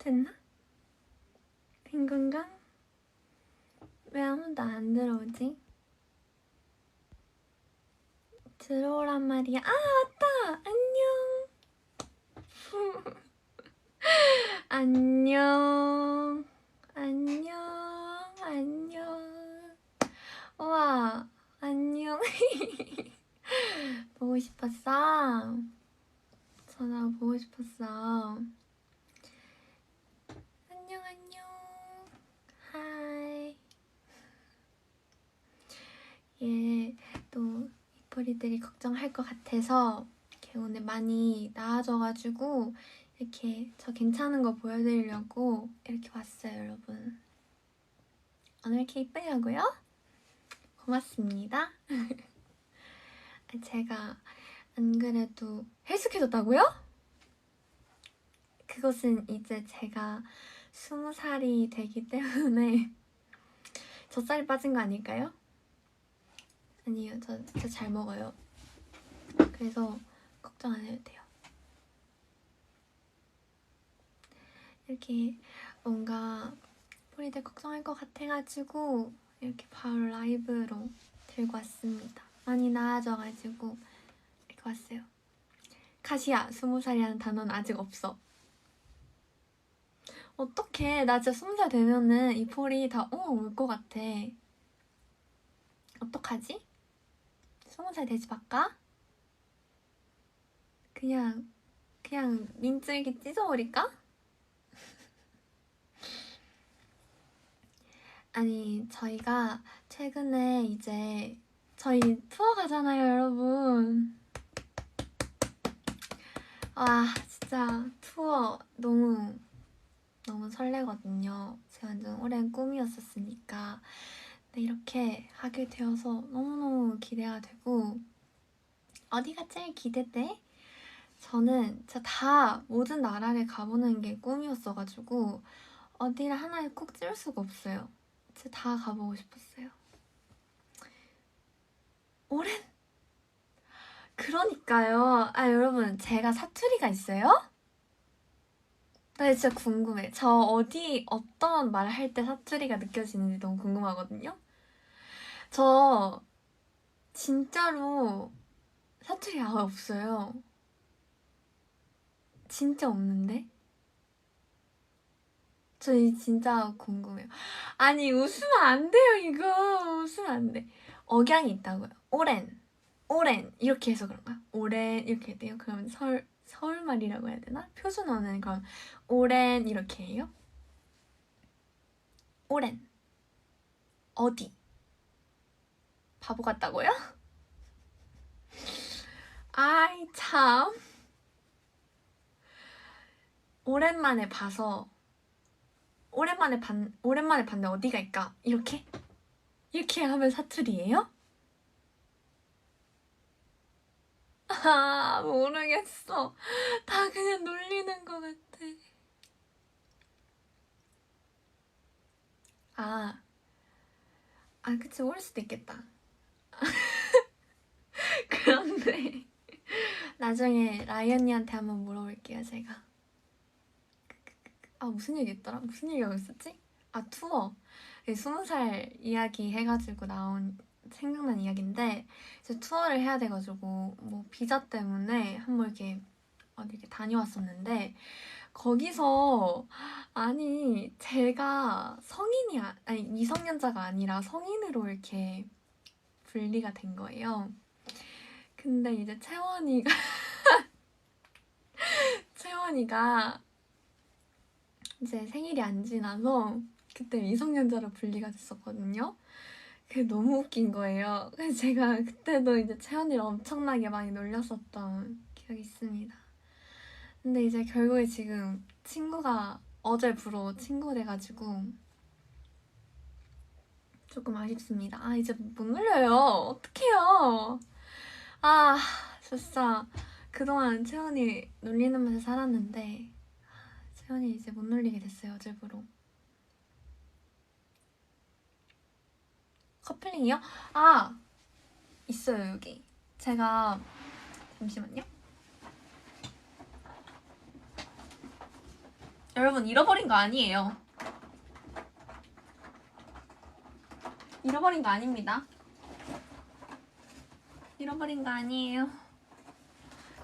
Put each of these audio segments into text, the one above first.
됐나? 된 건가? 왜 아무도 안 들어오지? 들어오란 말이야. 아, 왔다! 안녕! 안녕. 안녕. 안녕. 우와, 안녕. 보고 싶었어? 전화 보고 싶었어. 안녕, 안녕. 하이. 얘 또 이포리들이 걱정할 것 같아서 이렇게 오늘 많이 나아져가지고 이렇게 저 괜찮은 거 보여드리려고 이렇게 왔어요, 여러분. 오늘 이렇게 이쁘냐고요? 고맙습니다. 제가 안 그래도 헬스케졌다고요? 그것은 이제 제가 20살이 되기 때문에 젖살이 빠진 거 아닐까요? 아니요, 저 잘 먹어요. 그래서 걱정 안 해도 돼요. 이렇게 뭔가 포리들 걱정할 것 같아가지고 이렇게 바로 라이브로 들고 왔습니다. 많이 나아져가지고 이렇게 왔어요. 카시야, 20살이라는 단어는 아직 없어. 어떡해, 나 진짜 20살 되면은 이 폴이 다 올 것 같아. 어떡하지? 20살 되지 말까? 그냥 민줄기 찢어버릴까? 아니, 저희가 최근에 이제 저희 투어 가잖아요, 여러분. 와, 진짜 투어 너무 설레거든요. 제 완전 오랜 꿈이었었으니까. 근데 이렇게 하게 되어서 너무너무 기대가 되고, 어디가 제일 기대돼? 저는 진짜 다 모든 나라를 가보는 게 꿈이었어가지고 어디를 하나에 꼭 찌를 수가 없어요. 진짜 다 가보고 싶었어요. 오랜? 그러니까요. 아, 여러분, 제가 사투리가 있어요? 나 진짜 궁금해. 저 어떤 말 할 때 사투리가 느껴지는지 너무 궁금하거든요? 저 진짜로 사투리 아예 없어요. 진짜 없는데? 저 진짜 궁금해요. 아니, 웃으면 안 돼요, 이거. 웃으면 안 돼. 억양이 있다고요. 오랜. 이렇게 해서 그런가? 오랜, 이렇게 해야 돼요? 그러면 서울말이라고 해야 되나? 표준어는 그럼 오랜, 이렇게 해요? 오랜. 어디? 바보 같다고요? 아이, 참. 오랜만에 봐서, 오랜만에 봤는데 어디 갈까? 이렇게? 이렇게 하면 사투리예요? 아, 모르겠어. 다 그냥 놀리는 것 같아. 그치, 오를 수도 있겠다. 그런데 나중에 라이언니한테 한번 물어볼게요, 제가. 무슨 얘기했더라? 무슨 얘기하고 있었지? 투어. 20살 이야기 해가지고 생각난 이야기인데 이제 투어를 해야 돼가지고 뭐 비자 때문에 한번 이렇게 어디 이렇게 다녀왔었는데 거기서 제가 미성년자가 아니라 성인으로 이렇게 분리가 된 거예요. 근데 이제 채원이가 이제 생일이 안 지나서 그때 미성년자로 분리가 됐었거든요. 그게 너무 웃긴 거예요. 그래서 제가 그때도 이제 채원이를 엄청나게 많이 놀렸었던 기억이 있습니다. 근데 이제 결국에 지금 친구가 어제부로 친구 돼가지고 조금 아쉽습니다. 이제 못 놀려요. 어떡해요. 진짜 그동안 채원이 놀리는 맛에 살았는데 채원이 이제 못 놀리게 됐어요, 어제부로. 커플링이요? 있어요, 여기. 제가 잠시만요. 여러분 잃어버린 거 아니에요. 잃어버린 거 아닙니다. 잃어버린 거 아니에요.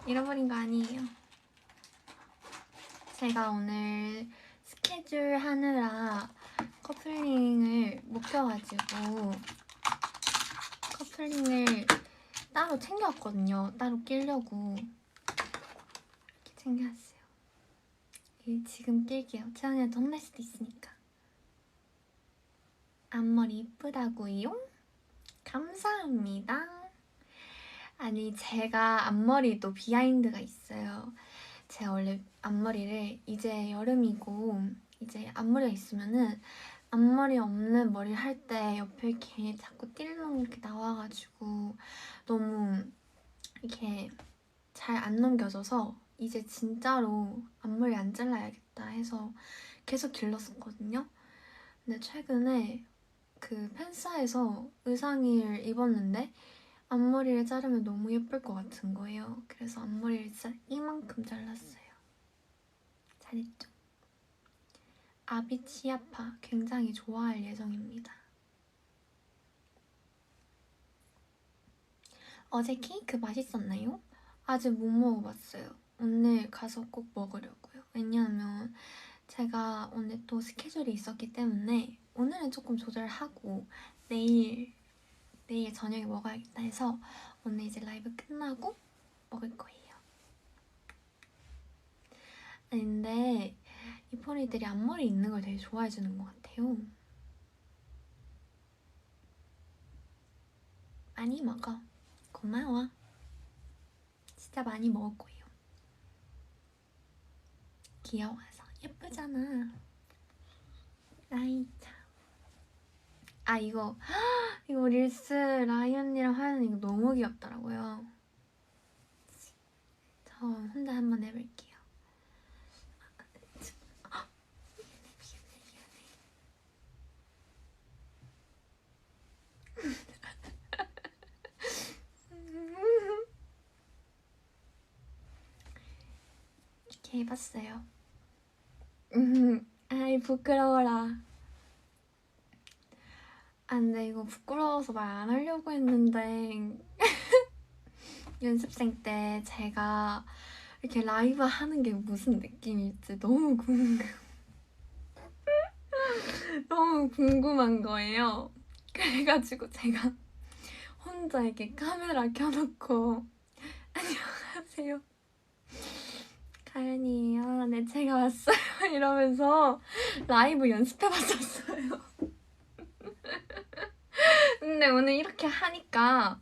잃어버린 거 아니에요. 제가 오늘 스케줄 하느라 커플링을 못 껴가지고 커플링을 따로 챙겨왔거든요. 따로 끼려고 이렇게 챙겨왔어요. 지금 낄게요. 채연이한테 혼날 수도 있으니까. 앞머리 이쁘다고요? 감사합니다. 아니 제가 앞머리도 비하인드가 있어요. 제가 원래 앞머리를 이제 여름이고 이제 앞머리가 있으면은 앞머리 없는 머리를 할 때 옆에 이렇게 자꾸 띠르렁 이렇게 나와가지고 너무 이렇게 잘 안 넘겨져서 이제 진짜로 앞머리 안 잘라야겠다 해서 계속 길렀었거든요. 근데 최근에 그 팬싸에서 의상을 입었는데 앞머리를 자르면 너무 예쁠 것 같은 거예요. 그래서 앞머리를 진짜 이만큼 잘랐어요. 잘했죠? 아비치아파 굉장히 좋아할 예정입니다. 어제 케이크 맛있었나요? 아직 못 먹어봤어요. 오늘 가서 꼭 먹으려고요. 왜냐하면 제가 오늘 또 스케줄이 있었기 때문에 오늘은 조금 조절하고 내일 저녁에 먹어야겠다 해서 오늘 이제 라이브 끝나고 먹을 거예요. 근데 이포리들이 앞머리 있는 걸 되게 좋아해주는 것 같아요. 많이 먹어. 고마워. 진짜 많이 먹을 거예요. 귀여워서 예쁘잖아. 아이 참. 아 이거 릴스 라이 언니랑 하는 이거 너무 귀엽더라고요. 저 혼자 한번 해볼게요. 이렇게 해봤어요. 아이 부끄러워라. 아 근데 이거 부끄러워서 말 안 하려고 했는데 연습생 때 제가 이렇게 라이브 하는 게 무슨 느낌일지 너무 너무 궁금한 거예요. 그래가지고 제가 혼자 이렇게 카메라 켜놓고 안녕하세요 가연이에요. 네 제가 왔어요 이러면서 라이브 연습해봤었어요. 근데 오늘 이렇게 하니까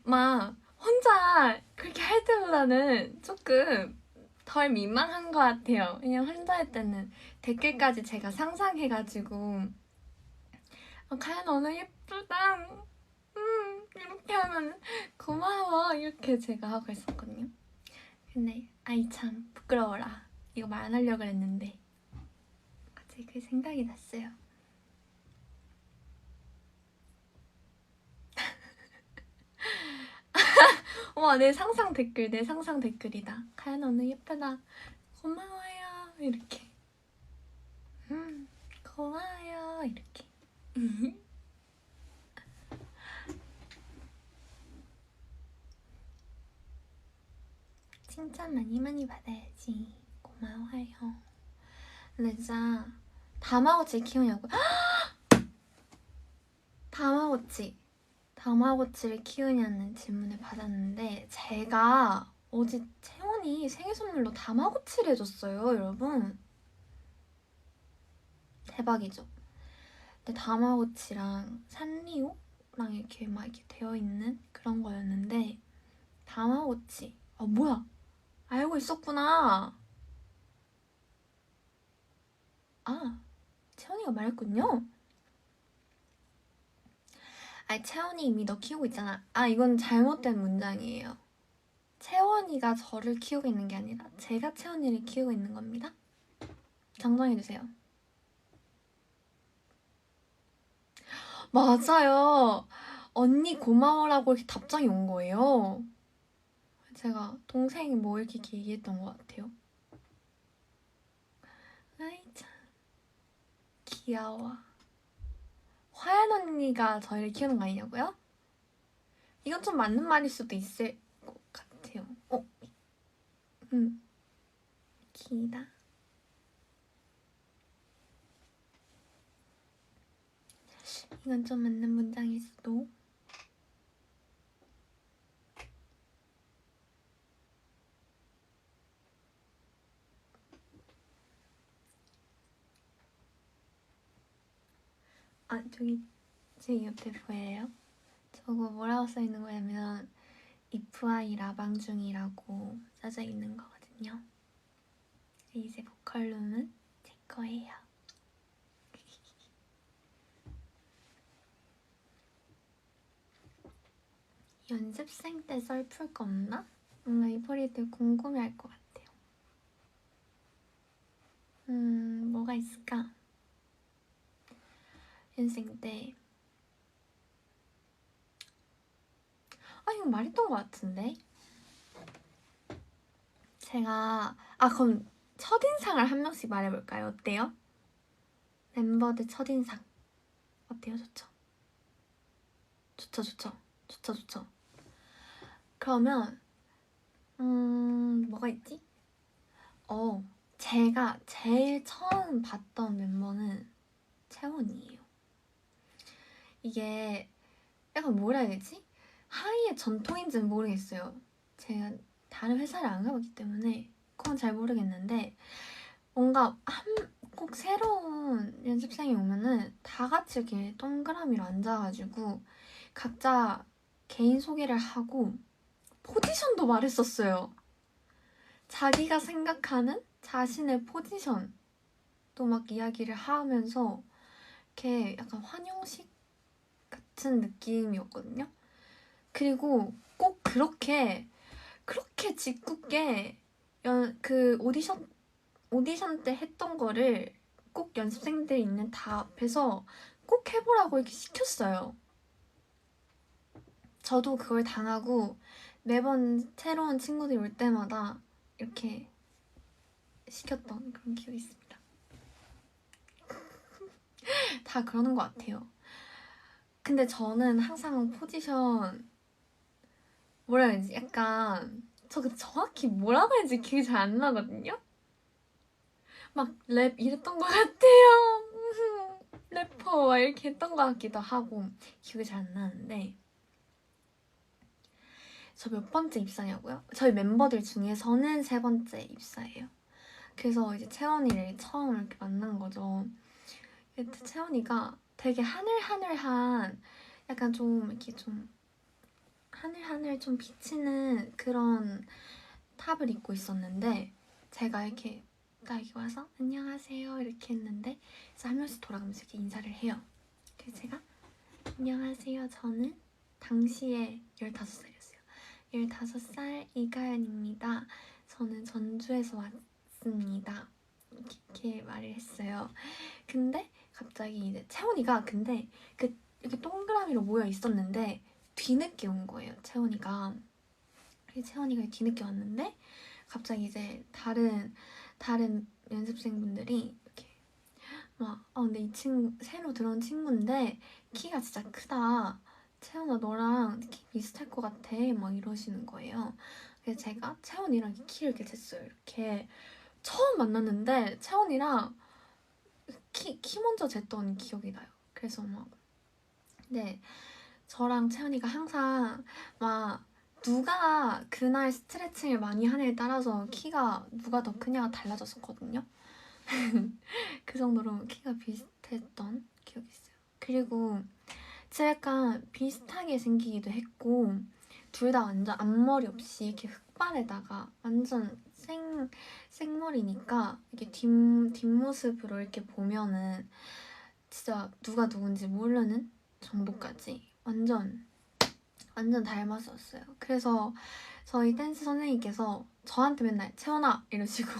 막 혼자 그렇게 할 때보다는 조금 덜 민망한 것 같아요. 왜냐면 혼자 할 때는 댓글까지 제가 상상해가지고 가연 오늘 예쁘다 이렇게 하면 고마워 이렇게 제가 하고 있었거든요. 근데 아이 참 부끄러워라. 이거 말 안 하려고 했는데 갑자기 그 생각이 났어요. 와, 내 상상 댓글이다. 가연 오늘 예쁘다. 고마워요. 이렇게. 고마워요. 이렇게. 칭찬 많이 많이 받아야지. 고마워요. 근데 진짜 다마고치 키우냐고. 다마고치를 키우냐는 질문을 받았는데 제가 어제 채원이 생일 선물로 다마고치를 해줬어요, 여러분. 대박이죠? 근데 다마고치랑 산리오랑 이렇게 막 이렇게 되어 있는 그런 거였는데 다마고치. 아 뭐야? 알고 있었구나. 아 채원이가 말했군요. 아니 채원이 이미 너 키우고 있잖아. 아 이건 잘못된 문장이에요. 채원이가 저를 키우고 있는 게 아니라 제가 채원이를 키우고 있는 겁니다. 정정해주세요. 맞아요. 언니 고마워라고 이렇게 답장이 온 거예요. 제가 동생이 뭐 이렇게 얘기했던 것 같아요. 아이 귀여워. 화연 언니가 저희를 키우는 거 아니냐고요? 이건 좀 맞는 말일 수도 있을 것 같아요. 기다. 이건 좀 맞는 문장일 수도. 아, 저기 제 옆에 보여요? 저거 뭐라고 써있는 거냐면 if I 라방 중이라고 써져 있는 거거든요. 이제 보컬룸은 제 거예요. 연습생 때 썰 풀 거 없나? 뭔가 이퍼리들 궁금해할 것 같아요. 뭐가 있을까? 연습생 때 이거 말했던 것 같은데? 제가 그럼 첫인상을 한 명씩 말해볼까요? 어때요? 멤버들 첫인상 어때요? 좋죠? 좋죠. 그러면 뭐가 있지? 제가 제일 처음 봤던 멤버는 채원이에요. 이게 약간 뭐라 해야 되지? 하이의 전통인지는 모르겠어요. 제가 다른 회사를 안 가봤기 때문에 그건 잘 모르겠는데 뭔가 꼭 새로운 연습생이 오면은 다 같이 이렇게 동그라미로 앉아가지고 각자 개인 소개를 하고 포지션도 말했었어요. 자기가 생각하는 자신의 포지션도 막 이야기를 하면서 이렇게 약간 환영식 같은 느낌이었거든요. 그리고 꼭 그렇게 짓궂게 그 오디션 때 했던 거를 꼭 연습생들 있는 다 앞에서 꼭 해보라고 이렇게 시켰어요. 저도 그걸 당하고 매번 새로운 친구들이 올 때마다 이렇게 시켰던 그런 기억이 있습니다. 다 그러는 것 같아요. 근데 저는 항상 포지션 뭐라 해야지 약간 저 정확히 뭐라고 해야지 기억이 잘 안 나거든요? 막 랩 이랬던 것 같아요. 래퍼 막 이렇게 했던 것 같기도 하고 기억이 잘 안 나는데 저 몇 번째 입사냐고요? 저희 멤버들 중에서는 3번째 입사예요. 그래서 이제 채원이를 처음 이렇게 만난 거죠. 채원이가 되게 하늘하늘한 약간 좀 이렇게 좀 하늘하늘 좀 비치는 그런 탑을 입고 있었는데 제가 이렇게 딱 여기 와서 안녕하세요 이렇게 했는데 그래서 한 명씩 돌아가면서 이렇게 인사를 해요. 그래서 제가 안녕하세요 저는 당시에 15살이었어요. 15살 이가연입니다. 저는 전주에서 왔습니다. 이렇게 말을 했어요. 근데 갑자기 이제 채원이가 근데 이렇게 동그라미로 모여 있었는데 뒤늦게 온 거예요. 채원이가 뒤늦게 왔는데 갑자기 이제 다른 연습생분들이 이렇게 막 근데 이 친구 새로 들어온 친구인데 키가 진짜 크다. 채원아 너랑 키 비슷할 것 같아. 막 이러시는 거예요. 그래서 제가 채원이랑 키를 이렇게 쟀어요. 이렇게 처음 만났는데 채원이랑 키 먼저 쟀던 기억이 나요. 그래서 막 네, 저랑 채원이가 항상 막 누가 그날 스트레칭을 많이 하느냐에 따라서 키가 누가 더 크냐가 달라졌었거든요. 그 정도로 키가 비슷했던 기억이 있어요. 그리고 제가 약간 비슷하게 생기기도 했고 둘 다 완전 앞머리 없이 이렇게 흑발에다가 완전 생머리니까 이렇게 뒷모습으로 이렇게 보면은 진짜 누가 누군지 모르는 정도까지 완전 닮았었어요. 그래서 저희 댄스 선생님께서 저한테 맨날 채원아 이러시고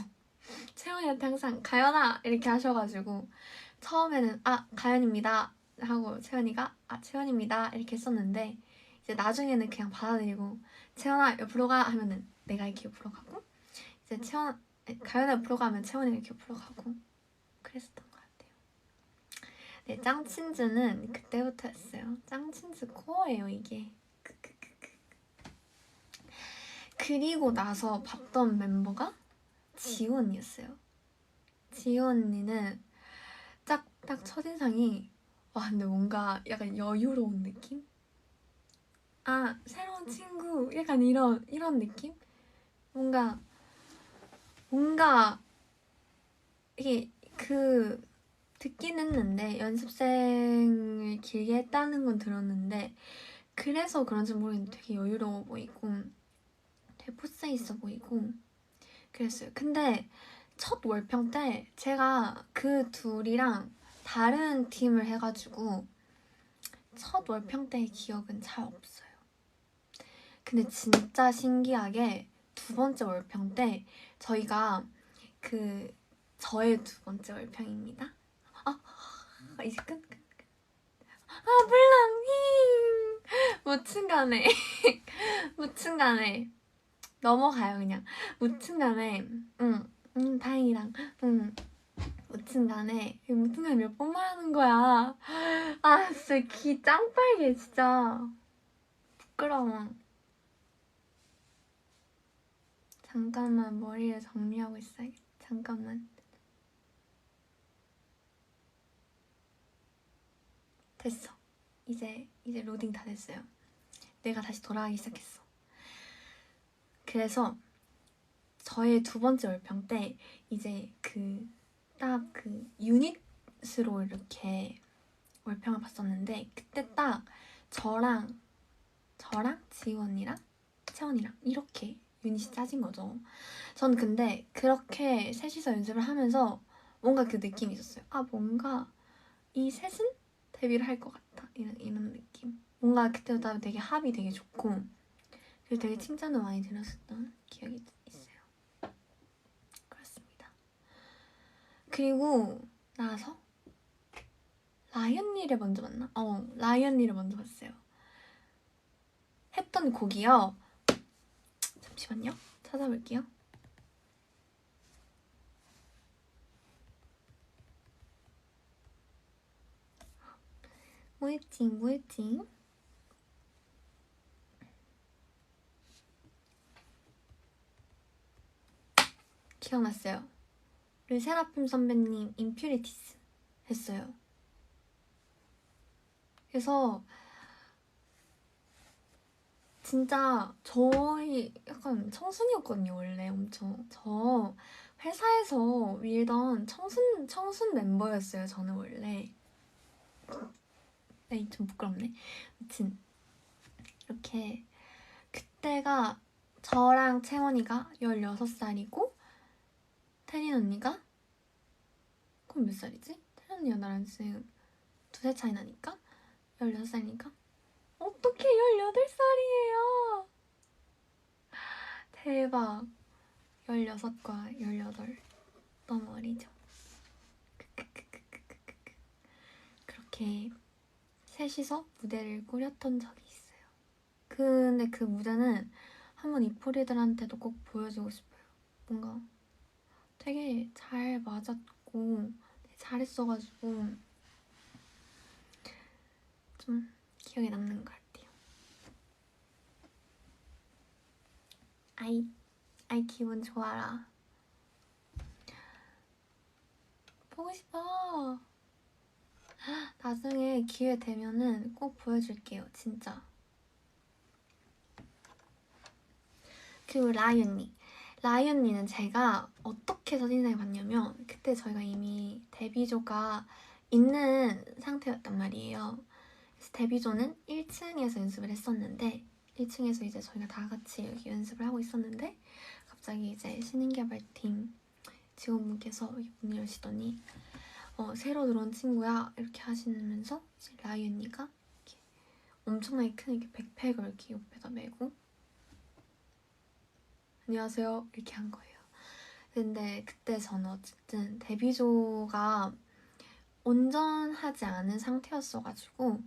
채원이한테 항상 가연아 이렇게 하셔가지고 처음에는 가연입니다 하고 채원이가 채원입니다 이렇게 했었는데 이제 나중에는 그냥 받아들이고 채원아 옆으로 가 하면은 내가 이렇게 옆으로 가고 이제 가연아 옆으로 가면 채원이가 이렇게 옆으로 가고 그랬었던 것 같아요. 네, 짱친즈는 그때부터였어요. 짱친즈 코어예요 이게. 그리고 나서 봤던 멤버가 지호 언니였어요. 지호 언니는 딱 첫인상이 와 근데 뭔가 약간 여유로운 느낌? 아 새로운 친구 약간 이런 느낌? 뭔가 이게 듣긴 했는데 연습생을 길게 했다는 건 들었는데 그래서 그런지 모르겠는데 되게 여유로워 보이고 되게 포스 있어 보이고 그랬어요. 근데 첫 월평 때 제가 그 둘이랑 다른 팀을 해가지고 첫 월평 때의 기억은 잘 없어요. 근데 진짜 신기하게 두 번째 월평 때 저희가 저의 두 번째 월평입니다. 이제 끝. 무튼간에 무튼간에 넘어가요 그냥. 무튼간에 다행이다. 무튼간에 몇 번 말하는 거야. 아 진짜 귀 짱빨개 진짜. 부끄러워. 잠깐만 머리를 정리하고 있어야겠다. 잠깐만. 됐어. 이제 로딩 다 됐어요. 내가 다시 돌아가기 시작했어. 그래서 저의 두 번째 월평 때 이제 딱 유닛으로 이렇게 월평을 봤었는데 그때 딱 저랑 지우 언니랑 채원이랑 이렇게 유닛이 짜진 거죠. 전 근데 그렇게 셋이서 연습을 하면서 뭔가 그 느낌이 있었어요. 아 뭔가 이 셋은 데뷔를 할 것 같다 이런 느낌. 뭔가 그때부터 되게 합이 되게 좋고 그래서 되게 칭찬을 많이 들었었던 기억이 있어요. 그렇습니다. 그리고 나서 라이언니를 먼저 봤나? 라이언니를 먼저 봤어요. 했던 곡이요. 잠시만요. 찾아볼게요. 뭐였지? 기억났어요. 르세라핌 선배님 임퓨리티스 했어요. 그래서 진짜 저희 약간 청순이었거든요 원래 엄청. 저 회사에서 밀던 청순 멤버였어요 저는 원래. 네, 좀 부끄럽네. 아무튼 이렇게 그때가 저랑 채원이가 16살이고 태린 언니가 그럼 몇 살이지? 태린 언니가 나랑 지금 2살 차이 나니까 16살이니까 어떻게 18살이에요? 대박. 16과 18 너무 어리죠? 그렇게 셋이서 무대를 꾸렸던 적이 있어요. 근데 그 무대는 한번 이포리들한테도 꼭 보여주고 싶어요. 뭔가 되게 잘 맞았고 되게 잘했어가지고 좀 기억에 남는 것 같아요. 아이 기분 좋아라. 보고 싶어. 나중에 기회 되면은 꼭 보여줄게요 진짜. 그리고 라이언니는 제가 어떻게 첫인상을 봤냐면 그때 저희가 이미 데뷔조가 있는 상태였단 말이에요. 그래서 데뷔조는 1층에서 연습을 했었는데 1층에서 이제 저희가 다 같이 여기 연습을 하고 있었는데 갑자기 이제 신인개발팀 직원분께서 문을 여시더니 새로 들어온 친구야 이렇게 하시면서 이제 라이언니가 이렇게 엄청나게 큰 이렇게 백팩을 이렇게 옆에다 메고 안녕하세요 이렇게 한 거예요. 근데 그때 저는 어쨌든 데뷔조가 온전하지 않은 상태였어가지고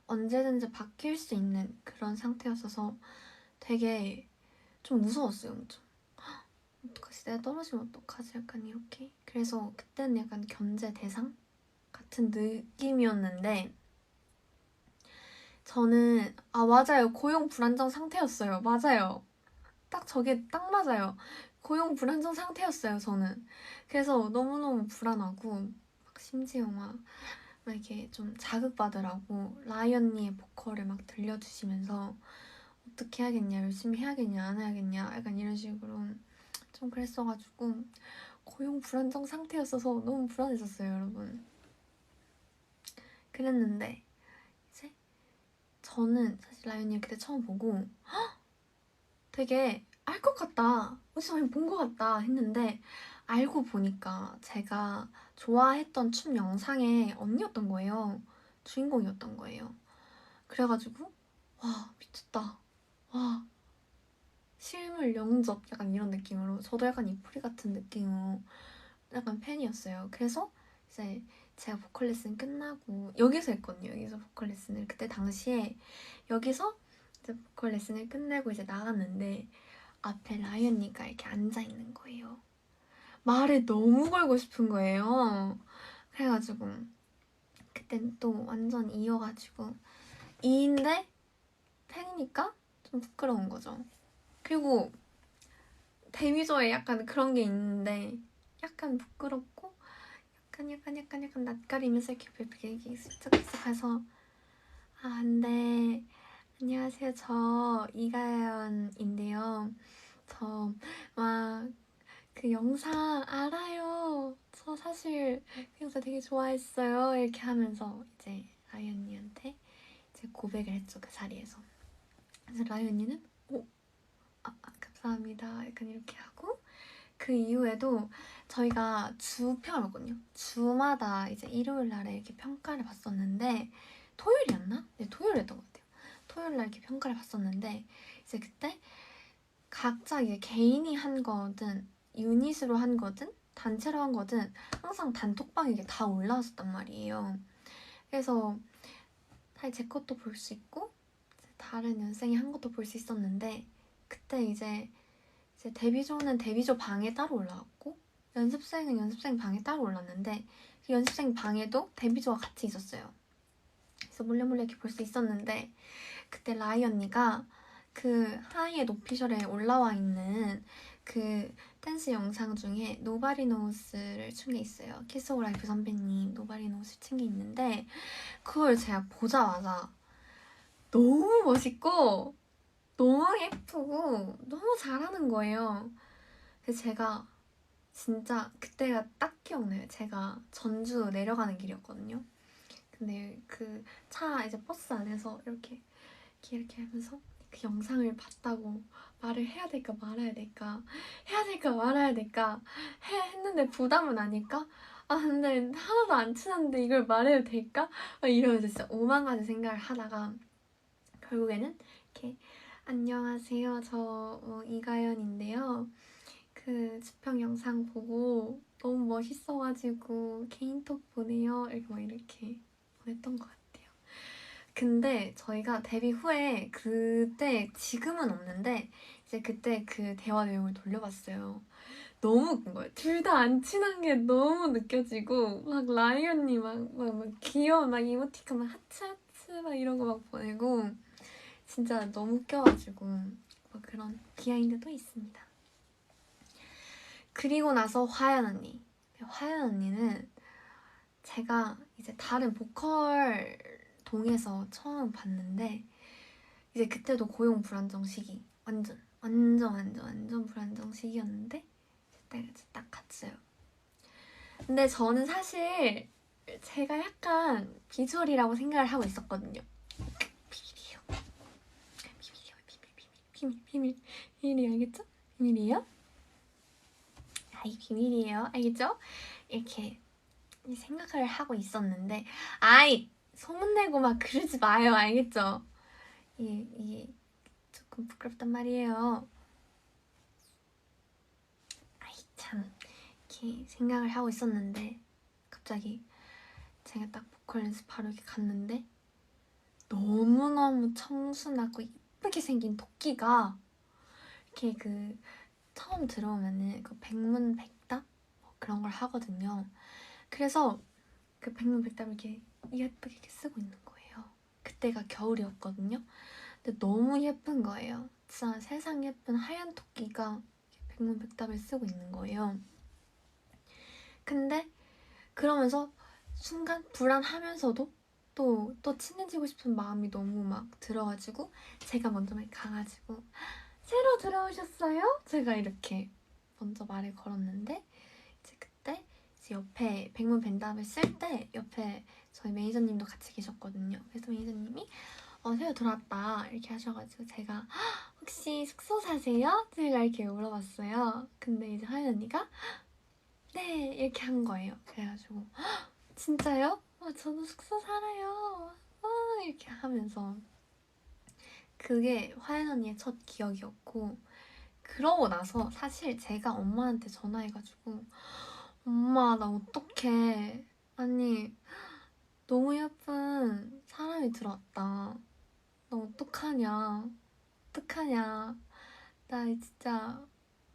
언제든지 바뀔 수 있는 그런 상태였어서 되게 좀 무서웠어요 엄청. 어떡하지 내가 떨어지면 어떡하지 약간 이렇게. 그래서 그때는 약간 견제 대상? 같은 느낌이었는데 저는 맞아요. 고용 불안정 상태였어요. 맞아요. 딱 저게 딱 맞아요. 고용 불안정 상태였어요. 저는. 그래서 너무너무 불안하고 막 심지어 막 이렇게 좀 자극받으라고 라이언니의 보컬을 막 들려주시면서 어떻게 해야겠냐, 열심히 해야겠냐, 안 해야겠냐 약간 이런 식으로 좀 그랬어가지고 고용 불안정 상태였어서 너무 불안했었어요, 여러분. 그랬는데 이제 저는 사실 라이언니 그때 처음 보고 되게 알 것 같다, 어디서 많이 본 것 같다 했는데 알고 보니까 제가 좋아했던 춤 영상의 언니였던 거예요. 주인공이었던 거예요. 그래가지고 와 미쳤다, 와 실물 영접 약간 이런 느낌으로 저도 약간 이프리 같은 느낌으로 약간 팬이었어요. 그래서 이제 제가 보컬 레슨 끝나고 여기서 했거든요. 여기서 보컬 레슨을 그때 당시에 여기서 이제 보컬 레슨을 끝내고 이제 나갔는데 앞에 라이언니가 이렇게 앉아 있는 거예요. 말을 너무 걸고 싶은 거예요. 그래가지고 그땐 또 완전 이어가지고 이인데 팬이니까 좀 부끄러운 거죠. 그리고 데뷔조에 약간 그런 게 있는데 약간 부끄럽고 약간 낯가리면서 이렇게 슬쩍슬쩍 해서 네 안녕하세요, 저 이가연인데요. 저 막 그 영상 알아요. 저 사실 그 영상 되게 좋아했어요. 이렇게 하면서 이제 라이언니한테 이제 고백을 했죠, 그 자리에서. 그래서 라이언니는 감사합니다 약간 이렇게 하고 그 이후에도 저희가 주 평이었거든요. 주마다 이제 일요일 날에 이렇게 평가를 봤었는데 토요일이었나? 네, 토요일이었던 것 같아요. 토요일 날 이렇게 평가를 봤었는데 이제 그때 각자 이게 개인이 한 거든 유닛으로 한 거든 단체로 한 거든 항상 단톡방에 이게 다 올라왔었단 말이에요. 그래서 사실 제 것도 볼 수 있고 다른 연생이 한 것도 볼 수 있었는데 그때 이제 데뷔조는 데뷔조 방에 따로 올라왔고 연습생은 연습생 방에 따로 올랐는데 그 연습생 방에도 데뷔조가 같이 있었어요. 그래서 몰래 이렇게 볼 수 있었는데 그때 라이 언니가 그 하이의 노피셜에 올라와 있는 그 댄스 영상 중에 노바리 노우스를 춘 게 있어요. 키스 오브 라이프 선배님 노바리 노우스 춘 게 있는데 그걸 제가 보자마자 너무 멋있고 너무 예쁘고 너무 잘하는 거예요. 그래서 제가 진짜 그때가 딱 기억나요. 제가 전주 내려가는 길이었거든요. 근데 그 차 이제 버스 안에서 이렇게 하면서 그 영상을 봤다고 말을 해야 될까 말아야 될까 해야 될까 말아야 될까 했는데 부담은 아닐까? 근데 하나도 안 친한데 이걸 말해도 될까? 이러면서 진짜 오만 가지 생각을 하다가 결국에는 이렇게 안녕하세요, 저 이가연인데요. 그 주평 영상 보고 너무 멋있어가지고 개인톡 보내요. 이렇게 보냈던 것 같아요. 근데 저희가 데뷔 후에 그때 지금은 없는데 이제 그때 그 대화 내용을 돌려봤어요. 너무 웃긴 거예요. 둘 다 안 친한 게 너무 느껴지고 막 라이언니 막 귀여운 막 이모티콘 막 하트 막 이런 거 막 보내고 진짜 너무 웃겨가지고 뭐 그런 비하인드도 있습니다. 그리고 나서 화연 언니. 화연 언니는 제가 이제 다른 보컬 동에서 처음 봤는데 이제 그때도 고용 불안정 시기 완전 불안정 시기였는데 그때 딱 갔어요. 근데 저는 사실 제가 약간 비주얼이라고 생각을 하고 있었거든요. 비밀이에요, 알겠죠? 비밀이에요? 비밀이에요, 알겠죠? 이렇게 생각을 하고 있었는데 소문내고 막 그러지 마요, 알겠죠? 이게 조금 부끄럽단 말이에요. 참 이렇게 생각을 하고 있었는데 갑자기 제가 딱 보컬 연습하러 이렇게 갔는데 너무너무 청순하고 이쁘게 생긴 토끼가 이렇게 그 처음 들어오면은 그 백문백답 뭐 그런 걸 하거든요. 그래서 그 백문백답을 이렇게 예쁘게 이렇게 쓰고 있는 거예요. 그때가 겨울이었거든요. 근데 너무 예쁜 거예요. 진짜 세상 예쁜 하얀 토끼가 백문백답을 쓰고 있는 거예요. 근데 그러면서 순간 불안하면서도 또 친해지고 싶은 마음이 너무 막 들어가지고 제가 먼저 막 가가지고 새로 들어오셨어요? 제가 이렇게 먼저 말을 걸었는데 이제 그때 이제 옆에 백문백답을 쓸 때 옆에 저희 매니저님도 같이 계셨거든요. 그래서 매니저님이 새로 들어왔다 이렇게 하셔가지고 제가 혹시 숙소 사세요? 제가 이렇게 물어봤어요. 근데 이제 하연 언니가 네 이렇게 한 거예요. 그래가지고 진짜요? 저도 숙소 살아요. 이렇게 하면서 그게 화연 언니의 첫 기억이었고 그러고 나서 사실 제가 엄마한테 전화해가지고 엄마 나 어떡해 아니 너무 예쁜 사람이 들어왔다 너 어떡하냐 나 진짜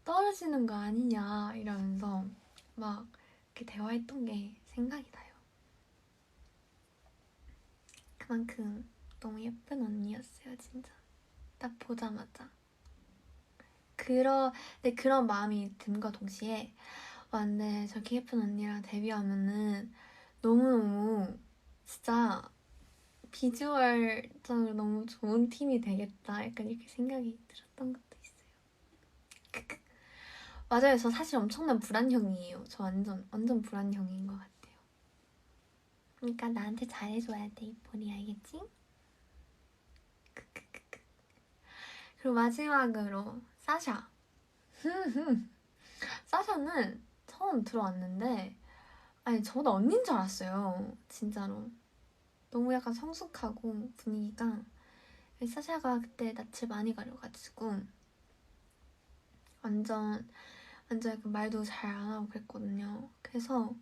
떨어지는 거 아니냐 이러면서 막 이렇게 대화했던 게 생각이 나요. 그만큼 너무 예쁜 언니였어요 진짜 딱 보자마자 그런 마음이 든과 동시에 근데 저렇게 예쁜 언니랑 데뷔하면은 너무너무 진짜 비주얼적으로 너무 좋은 팀이 되겠다 약간 이렇게 생각이 들었던 것도 있어요. 크크. 맞아요. 저 사실 엄청난 불안형이에요. 저 완전 불안형인 것 같아요. 그러니까 나한테 잘해줘야 돼 이쁜이 알겠지? 크크크크. 그리고 마지막으로 사샤 사샤는 처음 들어왔는데 아니 저보다 언니인 줄 알았어요 진짜로. 너무 약간 성숙하고 분위기가 사샤가 그때 낯을 많이 가려가지고 완전 약간 말도 잘 안 하고 그랬거든요. 그래서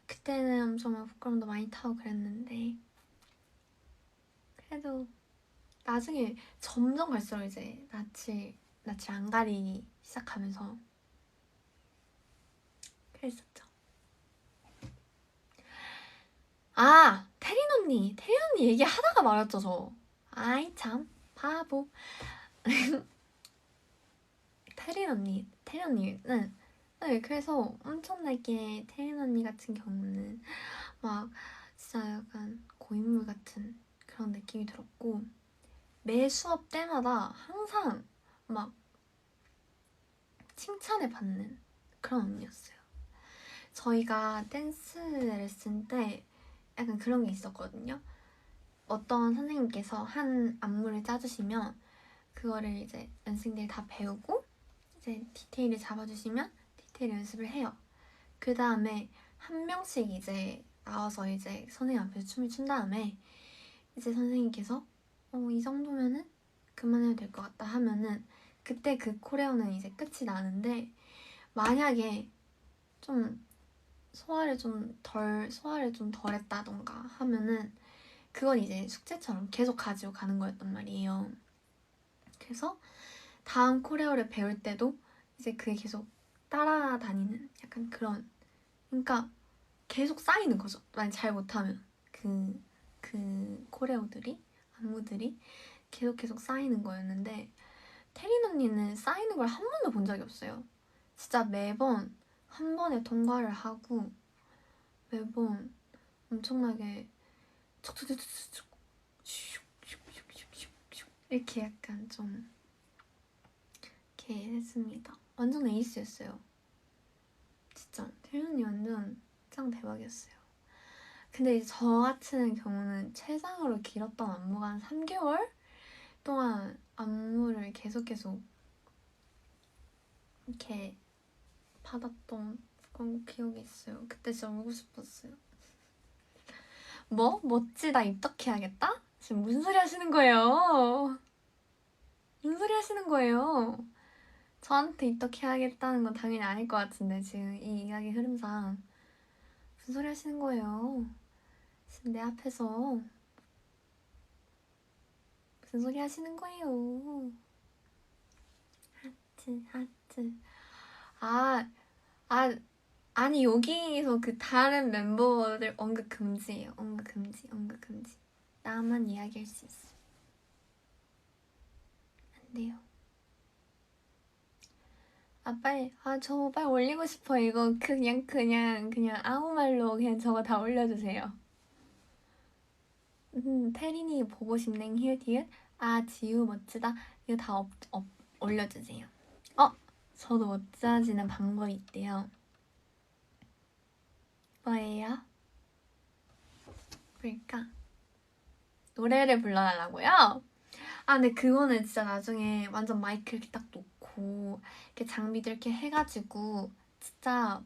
그때는 엄청 막 부끄럼도 많이 타고 그랬는데 그래도 나중에 점점 갈수록 이제 낯을 안 가리기 시작하면서 그랬었죠. 태린 언니 얘기하다가 말았죠 저. 아이 참 바보. 태린 언니는 네, 그래서 엄청나게 태린 언니 같은 경우는 막 진짜 약간 고인물 같은 그런 느낌이 들었고 매 수업 때마다 항상 막 칭찬을 받는 그런 언니였어요. 저희가 댄스 레슨 때 약간 그런 게 있었거든요. 어떤 선생님께서 한 안무를 짜주시면 그거를 이제 연습생들이 다 배우고 이제 디테일을 잡아주시면 디테일 연습을 해요. 그 다음에 한 명씩 이제 나와서 이제 선생님 앞에서 춤을 춘 다음에 이제 선생님께서 이 정도면은 그만해도 될 것 같다 하면은 그때 그 코레오는 이제 끝이 나는데 만약에 좀 소화를 좀 덜 했다던가 하면은 그건 이제 숙제처럼 계속 가지고 가는 거였단 말이에요. 그래서 다음 코레오를 배울 때도 이제 그게 계속 따라다니는 약간 그런 그러니까 계속 쌓이는 거죠. 만약 잘 못하면 그 코레오들이 안무들이 계속 쌓이는 거였는데 태린 언니는 쌓이는 걸 한 번도 본 적이 없어요. 진짜 매번 한 번에 통과를 하고 매번 엄청나게 촉촉촉촉촉 이렇게 약간 좀 이렇게 했습니다. 완전 에이스였어요. 진짜 태린 언니 완전 짱 대박이었어요. 근데 이제 저 같은 경우는 최장으로 길었던 안무가 한 3개월 동안 안무를 계속 이렇게 받았던 그런 기억이 있어요. 그때 진짜 울고 싶었어요. 뭐? 멋지다 입덕해야겠다? 지금 무슨 소리 하시는 거예요? 무슨 소리 하시는 거예요? 저한테 입덕해야겠다는 건 당연히 아닐 것 같은데 지금 이 이야기 흐름상 무슨 소리 하시는 거예요? 지금 내 앞에서 무슨 소리 하시는 거예요? 하트. 아, 아, 아니 여기서 그 다른 멤버들 언급 금지예요. 언급 금지, 언급 금지. 나만 이야기할 수 있어. 안 돼요. 아 빨리, 저 빨리 올리고 싶어. 이거 그냥 아무 말로 그냥 저거 다 올려주세요. 태린이 보고 싶네. 히읗. 지우 멋지다. 이거 다 올려주세요. 저도 멋져지는 방법이 있대요. 뭐예요? 뭘까? 노래를 불러달라고요? 근데 그거는 진짜 나중에 완전 마이크 이렇게 딱 놓고 이렇게 장비들 이렇게 해가지고 진짜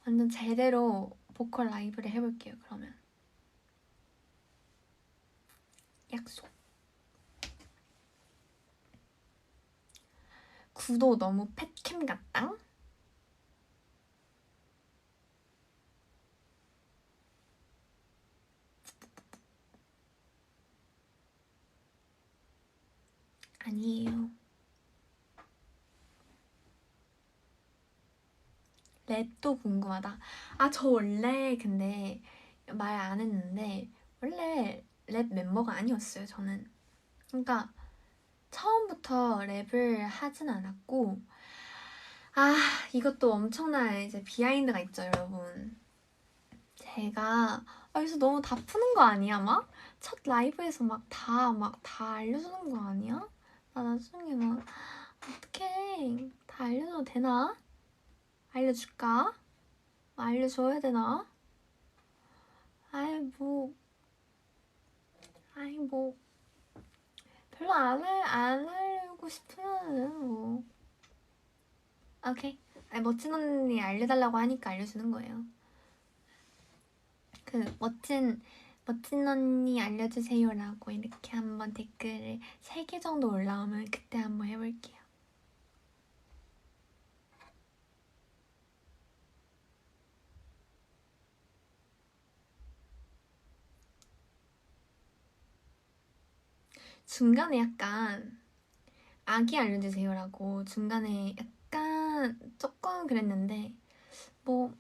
완전 제대로 보컬 라이브를 해볼게요. 그러면 약속. 구도 너무 팻캠 같다? 아니에요. 랩도 궁금하다. 저 원래 근데 말 안 했는데 원래 랩 멤버가 아니었어요. 저는. 그러니까 처음부터 랩을 하진 않았고 이것도 엄청난 이제 비하인드가 있죠, 여러분. 제가 여기서 너무 다 푸는 거 아니야, 막? 첫 라이브에서 막 다 알려주는 거 아니야? 나 나중에 막 어떡해. 다 알려줘도 되나? 알려줄까? 알려줘야 되나? 아이 뭐 별로 안 알려고 싶으면은 뭐 오케이. 멋진 언니 알려달라고 하니까 알려주는 거예요. 그 멋진 언니 알려주세요라고 이렇게 한번 댓글을 3개 정도 올라오면 그때 한번 해볼게요. 중간에 약간 아기 알려주세요라고 중간에 약간 조금 그랬는데 뭐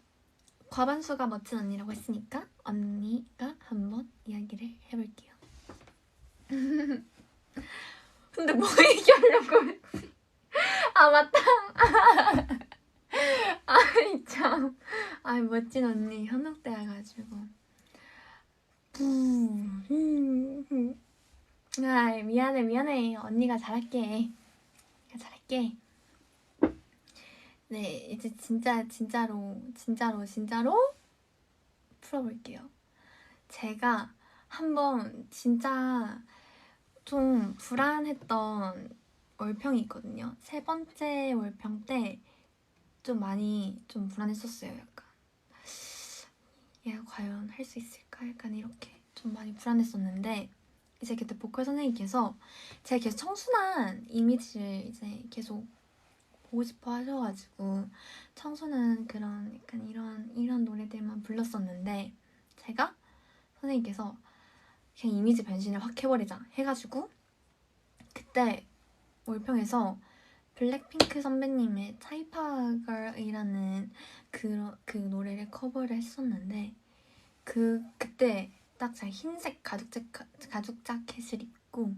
과반수가 멋진 언니라고 했으니까 언니가 한번 이야기를 해볼게요. 근데 뭐 얘기하려고 했지? 맞다. 참. 멋진 언니 현혹돼가지고. 미안해. 언니가 잘할게. 네, 이제 진짜로 풀어볼게요. 제가 한번 진짜 좀 불안했던 월평이 있거든요. 3번째 월평 때 좀 많이 좀 불안했었어요. 약간 얘가 과연 할 수 있을까? 약간 이렇게 좀 많이 불안했었는데 이제 그때 보컬 선생님께서 제가 계속 청순한 이미지를 이제 계속 보고 싶어 하셔가지고 청순한 그런 약간 이런 노래들만 불렀었는데 제가 선생님께서 그냥 이미지 변신을 확 해버리자 해가지고 그때 월평에서 블랙핑크 선배님의 차이파걸이라는 그 노래를 커버를 했었는데 그때 딱 제가 흰색 가죽 자켓을 입고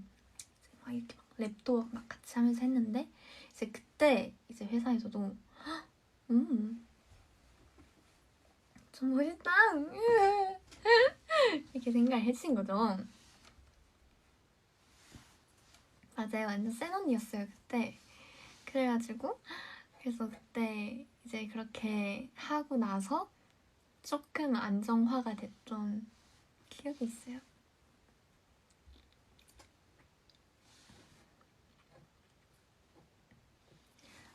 막 이렇게 막 랩도 막 같이 하면서 했는데 이제 그때 이제 회사에서도 좀 멋있다 이렇게 생각을 해주신 거죠. 맞아요. 완전 센 언니였어요 그때. 그래가지고 그래서 그때 이제 그렇게 하고 나서 조금 안정화가 됐던 기억이 있어요.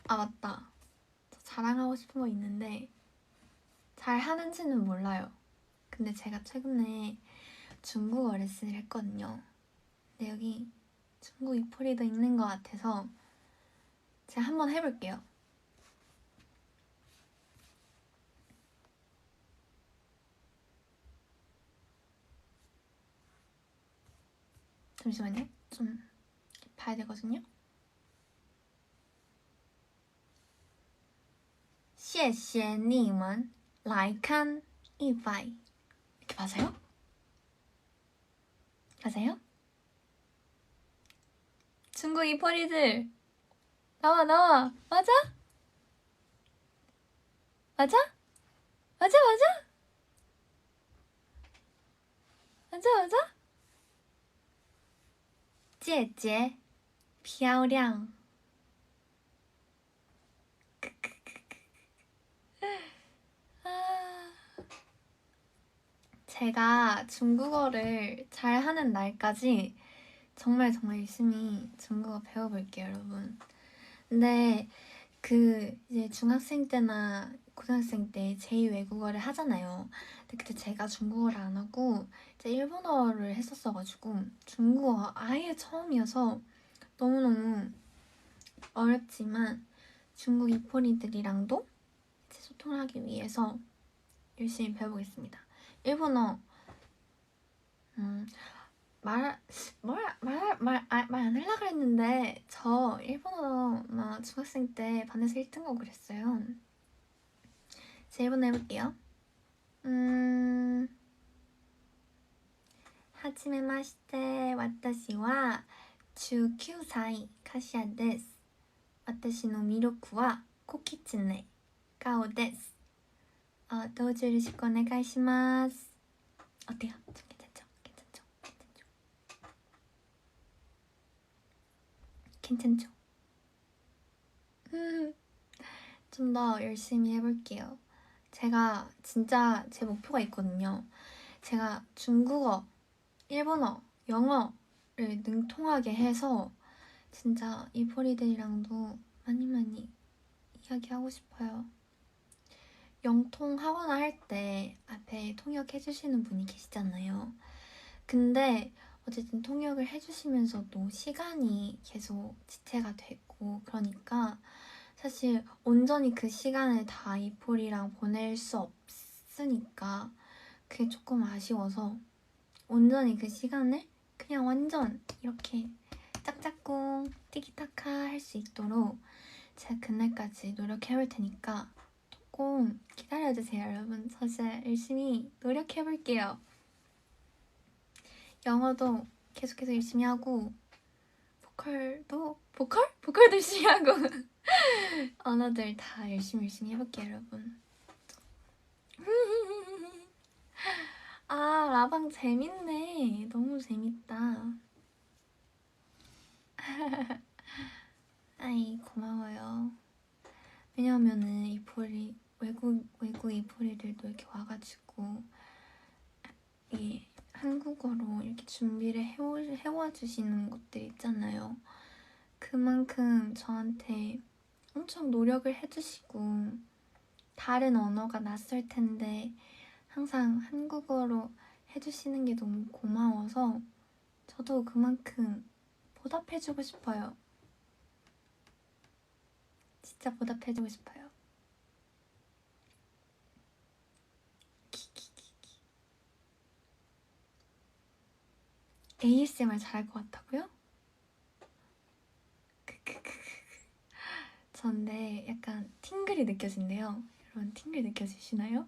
맞다. 저 자랑하고 싶은 거 있는데 잘 하는지는 몰라요. 근데 제가 최근에 중국어 레슨을 했거든요. 근데 여기 중국 이포리도 있는 것 같아서 제가 한번 해볼게요. 잠시만요. 좀 봐야 되거든요. 谢谢你们 라이칸 이바이 이렇게 맞아요? 맞아요? 중국 이포리들 나와 나와. 맞아? 맞아? 맞아 맞아? 맞아 맞아? 姐姐漂亮 아, 제가 중국어를 잘하는 날까지 정말 정말 열심히 중국어 배워볼게요, 여러분. 근데 그 이제 중학생 때나 고등학생 때 제2 외국어를 하잖아요. 근데 그때 제가 중국어를 안 하고 이제 일본어를 했었어가지고 중국어 아예 처음이어서 너무너무 어렵지만 중국 이포리들이랑도 이제 소통을 하기 위해서 열심히 배워보겠습니다. 일본어 말 안 하려고 그랬는데 저 일본어 중학생 때 반에서 1등 하고 그랬어요. 제 일본어 해볼게요. はじめまして、私は19歳カシアです。私の魅力は小きつね顔です。どうぞよろしくお願いします。어때요? 괜찮죠? 좀 더 열심히 해볼게요. 제가 진짜 제 목표가 있거든요. 제가 중국어, 일본어, 영어를 능통하게 해서 진짜 이포리들이랑도 많이 많이 이야기하고 싶어요. 영통 하거나 할 때 앞에 통역해주시는 분이 계시잖아요. 근데 어쨌든 통역을 해주시면서도 시간이 계속 지체가 되고 그러니까 사실 온전히 그 시간을 다 이폴이랑 보낼 수 없으니까 그게 조금 아쉬워서 온전히 그 시간을 그냥 완전 이렇게 짝짝꿍 티키타카 할 수 있도록 제가 그날까지 노력해볼 테니까 조금 기다려주세요, 여러분. 저 진짜 열심히 노력해볼게요. 영어도 계속해서 열심히 하고 보컬도 열심히 하고 언어들 다 열심히 해볼게요, 여러분. 아, 라방 재밌네. 너무 재밌다. 아이, 고마워요. 왜냐면은 외국 이포리들도 이렇게 와가지고 이 한국어로 이렇게 준비를 해와 주시는 것들 있잖아요. 그만큼 저한테 엄청 노력을 해주시고 다른 언어가 낯설 텐데 항상 한국어로 해주시는 게 너무 고마워서 저도 그만큼 보답해주고 싶어요. 진짜 보답해주고 싶어요. ASMR 잘할 것 같다고요? 전데 약간 팅글이 느껴진대요. 여러분 팅글 느껴지시나요?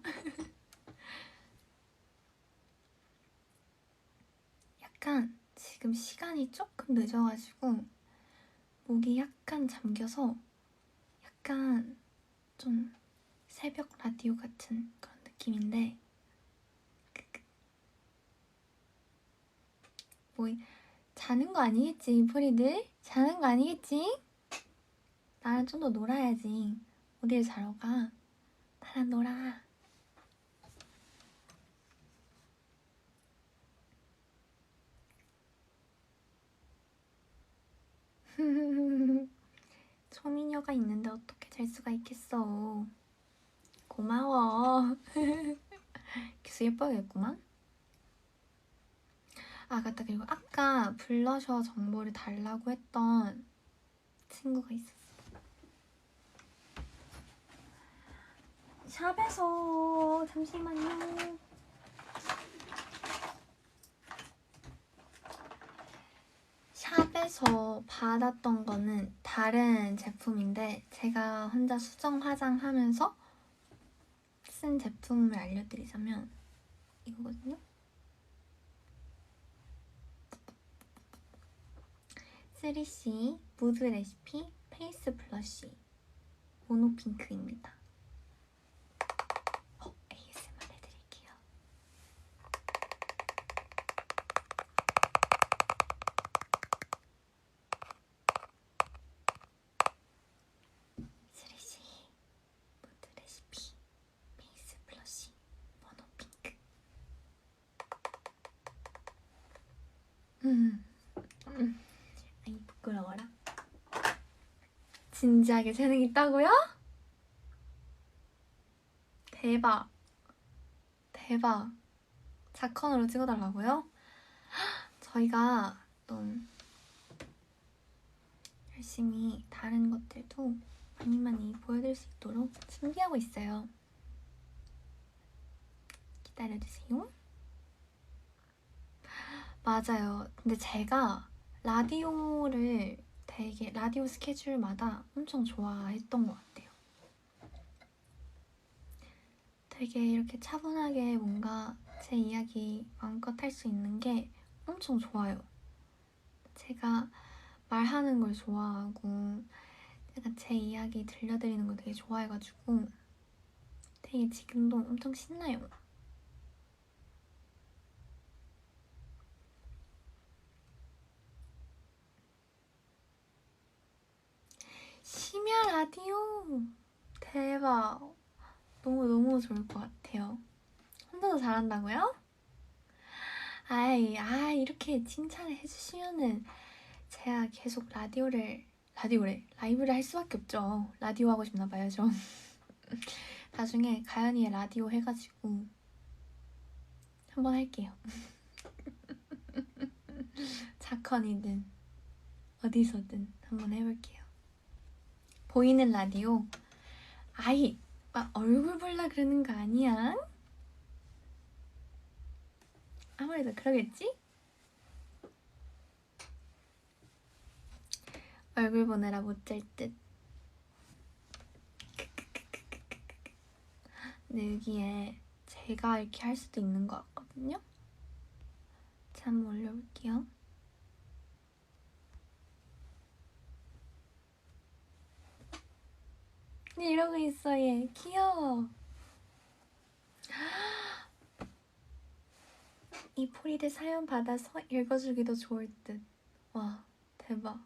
약간 지금 시간이 조금 늦어가지고 목이 약간 잠겨서 약간 좀 새벽 라디오 같은 그런 느낌인데 뭐 자는 거 아니겠지, 프리들? 자는 거 아니겠지? 나랑 좀 더 놀아야지. 어딜 자러 가? 나랑 놀아. 초미녀가 있는데 어떻게 잘 수가 있겠어. 고마워. 계속 예뻐야겠구만. 아, 맞다. 그리고 아까 블러셔 정보를 달라고 했던 친구가 있었어. 샵에서 잠시만요. 샵에서 받았던 거는 다른 제품인데 제가 혼자 수정 화장하면서 쓴 쓴 제품을 알려드리자면 이거거든요. 쓰리씨 무드 레시피 페이스 블러쉬 모노핑크입니다. ASMR 해드릴게요. 쓰리씨 무드 레시피 페이스 블러쉬 모노핑크. 아이 부끄러워라. 진지하게 재능 있다고요? 대박. 대박. 자컨으로 찍어달라고요? 저희가 또 열심히 다른 것들도 많이 많이 보여드릴 수 있도록 준비하고 있어요. 기다려주세요. 맞아요. 근데 제가 라디오를 되게 라디오 스케줄마다 엄청 좋아했던 것 같아요. 되게 이렇게 차분하게 뭔가 제 이야기 마음껏 할 수 있는 게 엄청 좋아요. 제가 말하는 걸 좋아하고 약간 제 이야기 들려드리는 걸 되게 좋아해가지고 되게 지금도 엄청 신나요. 심야 라디오 대박. 너무 좋을 것 같아요. 혼자서 잘한다고요? 이렇게 칭찬을 해주시면은 제가 계속 라이브를 할 수밖에 없죠. 라디오 하고 싶나봐요, 저. 나중에 가연이의 라디오 해가지고 한번 할게요. 자컨이든 어디서든 한번 해볼게요. 보이는 라디오? 얼굴 볼라 그러는 거 아니야? 아무래도 그러겠지? 얼굴 보느라 못 잘 듯. 근데 여기에 제가 이렇게 할 수도 있는 것 같거든요? 자, 한번 올려볼게요. 네, 이러고 있어, 얘. 귀여워. 이 포리들 사연 받아서 읽어주기도 좋을 듯. 와, 대박.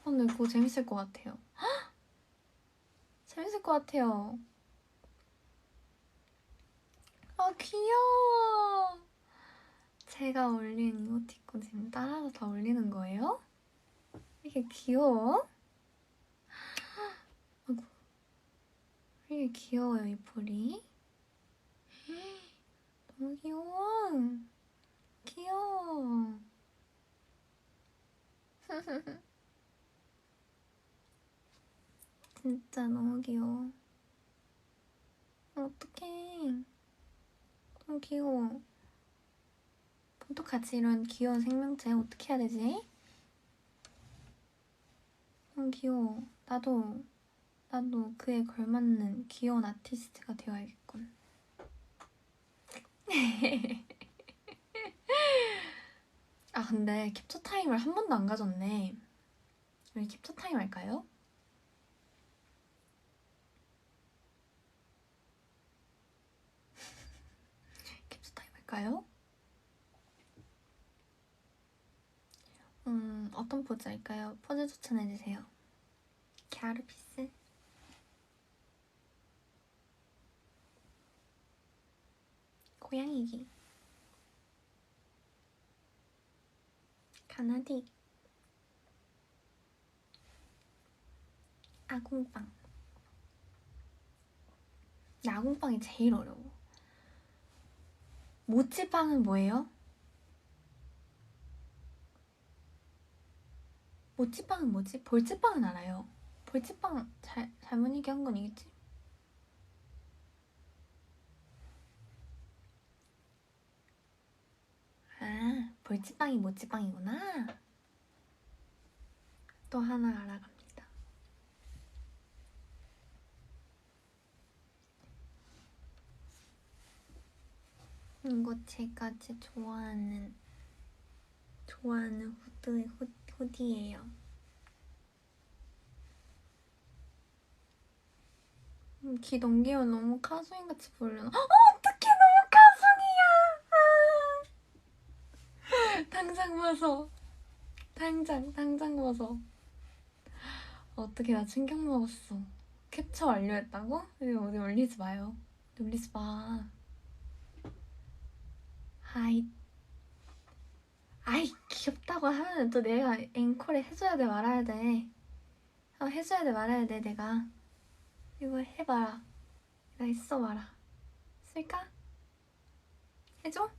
근데 그거 재밌을 것 같아요. 재밌을 것 같아요. 귀여워. 제가 올린 이모티콘 지금 따라서 다 올리는 거예요? 이게 귀여워? 아이고. 이게 귀여워요, 이 포리. 너무 귀여워. 귀여워. 진짜 너무 귀여워. 어떡해. 너무 귀여워. 또 같이 이런 귀여운 생명체 어떻게 해야 되지? 너무 귀여워. 나도 그에 걸맞는 귀여운 아티스트가 되어야겠군. 근데 캡처 타임을 한 번도 안 가졌네. 우리 캡처 타임 할까요? 캡처 타임 할까요? 어떤 포즈 할까요? 포즈 추천해주세요. 갸르피스? 고양이기. 가나디. 아궁빵. 아궁빵이 제일 어려워. 모찌빵은 뭐예요? 모찌빵은 뭐지? 볼찌빵은 알아요. 볼찌빵 잘못 얘기한 건 이겠지? 볼찌빵이 모찌빵이구나. 또 하나 알아갑니다. 이거 제가 제 좋아하는 후디예요. 귀 넘기면 너무 카수인같이 보이려나? 어떡해, 너무 카숭이야. 당장 봐서. 당장 봐서. 어떻게 나 충격 먹었어. 캡처 완료했다고? 이거 어디 올리지 마요. 올리지 마. 아이 귀엽다고 하면 또 내가 앵콜에 해줘야 돼 말아야 돼. 해줘야 돼 말아야 돼 내가. 이거 해봐라. 내가 있어 봐라. 쓸까? 해줘?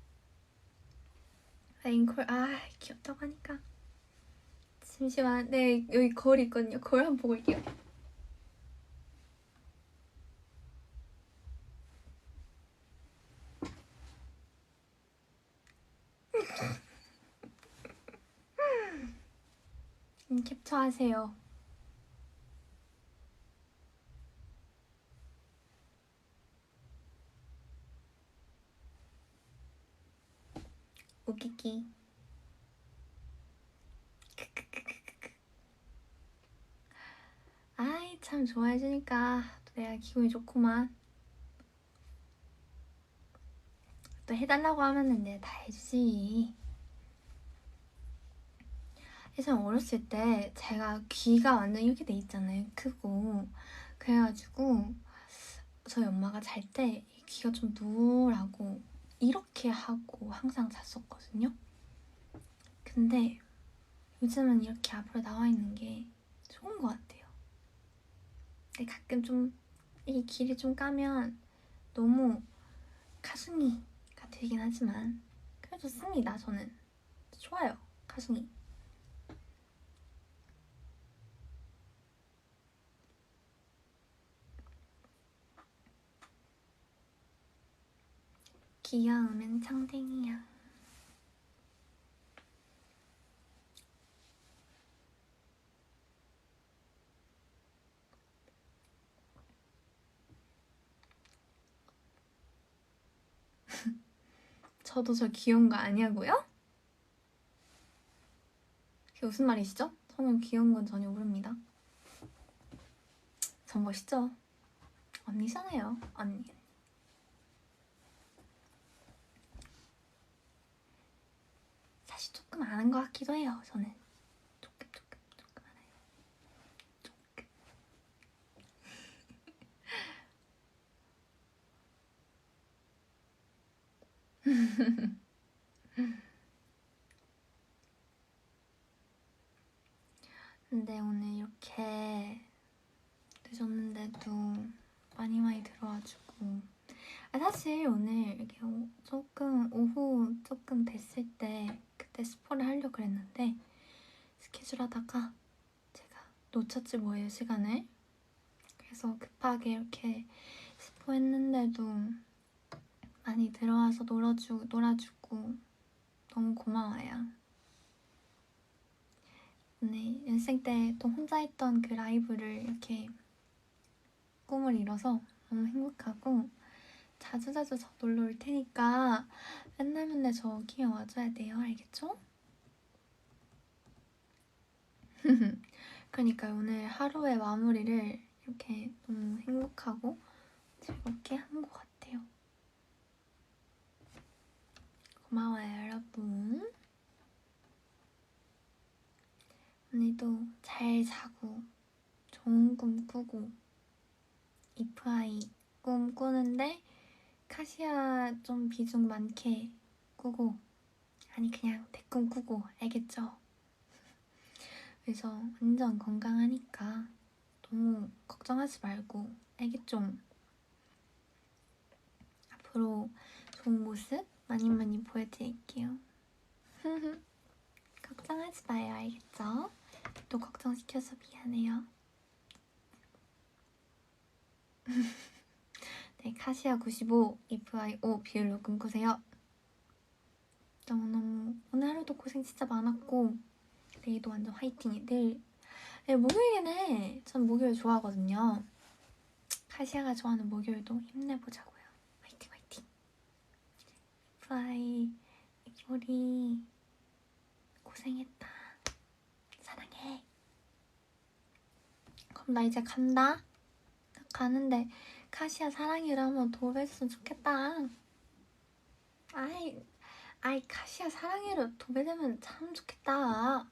앵콜 귀엽다고 하니까. 잠시만. 네 여기 거울 있거든요. 거울 한번 보고 올게요. 캡처하세요. 웃기기. 아이 참 좋아해주니까 또 내가 기분이 좋구만. 또 해달라고 하면은 내가 다 해주지. 예전에 어렸을 때 제가 귀가 완전 이렇게 돼 있잖아요. 크고. 그래가지고 저희 엄마가 잘 때 귀가 좀 누라고 이렇게 하고 항상 잤었거든요. 근데 요즘은 이렇게 앞으로 나와 있는 게 좋은 것 같아요. 근데 가끔 좀 이 귀를 좀 까면 너무 가숭이가 되긴 하지만 그래도 씁니다. 저는 좋아요. 가숭이. 귀여우면 창댕이야. 저도 저 귀여운 거 아니냐고요? 그게 무슨 말이시죠? 저는 귀여운 건 전혀 모릅니다. 전 멋있죠? 언니잖아요, 언니. 사실 조금 아는 것 같기도 해요, 저는. 조금 알아요. 조금. 근데 오늘 이렇게 늦었는데도 많이 들어와주고 사실 오늘 이렇게 조금 오후 조금 됐을 때 그때 스포를 하려고 그랬는데 스케줄 하다가 제가 놓쳤지 뭐예요 시간을. 그래서 급하게 이렇게 스포했는데도 많이 들어와서 놀아주고 너무 고마워요. 오늘 연습생 때 또 혼자 했던 그 라이브를 이렇게 꿈을 이뤄서 너무 행복하고 자주자주 저 놀러 올 테니까 맨날 저 오기만 와줘야 돼요. 알겠죠? 그러니까 오늘 하루의 마무리를 이렇게 너무 행복하고 즐겁게 한 것 같아요. 고마워요, 여러분. 오늘도 잘 자고 좋은 꿈 꾸고 이프아이 꿈 꾸는데 카시아 좀 비중 많게 꾸고 아니 그냥 대꿈 꾸고 알겠죠? 그래서 완전 건강하니까 너무 걱정하지 말고 알겠죠? 앞으로 좋은 모습 많이 보여드릴게요. 걱정하지 마요, 알겠죠? 또 걱정시켜서 미안해요. 네, 카시아 95, 이프아이 5 비율로 꿈꾸세요. 너무너무 오늘 하루도 고생 진짜 많았고 내일도 완전 화이팅해. 내일 목요일이네. 전 목요일 좋아하거든요. 카시아가 좋아하는 목요일도 힘내보자고요. 화이팅. 바이바이. 우리 고생했다. 사랑해. 그럼 나 이제 간다. 가는데 카시야 사랑해를 한번 도배했으면 좋겠다. 아이 카시야 사랑해를 도배되면 참 좋겠다.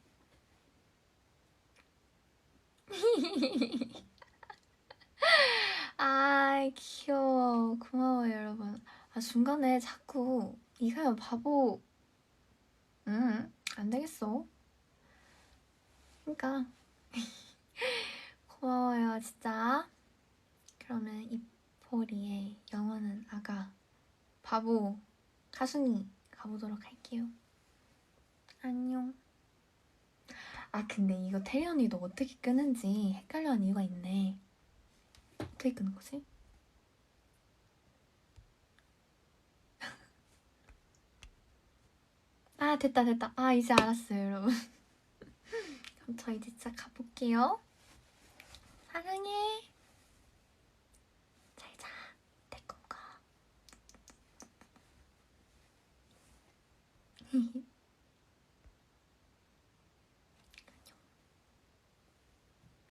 아이 귀여워. 고마워요 여러분. 아 중간에 자꾸 이사연 바보. 안 되겠어. 그러니까 고마워요 진짜. 그러면 이포리의 영원한 아가 바보 가순이 가보도록 할게요. 안녕. 아 근데 이거 태연이도 어떻게 끄는지 헷갈려하는 이유가 있네. 어떻게 끄는 거지? 아 됐다. 아 이제 알았어요 여러분. 그럼 저 이제 진짜 가볼게요. 사랑해. 잘자. 내 꿈꿔.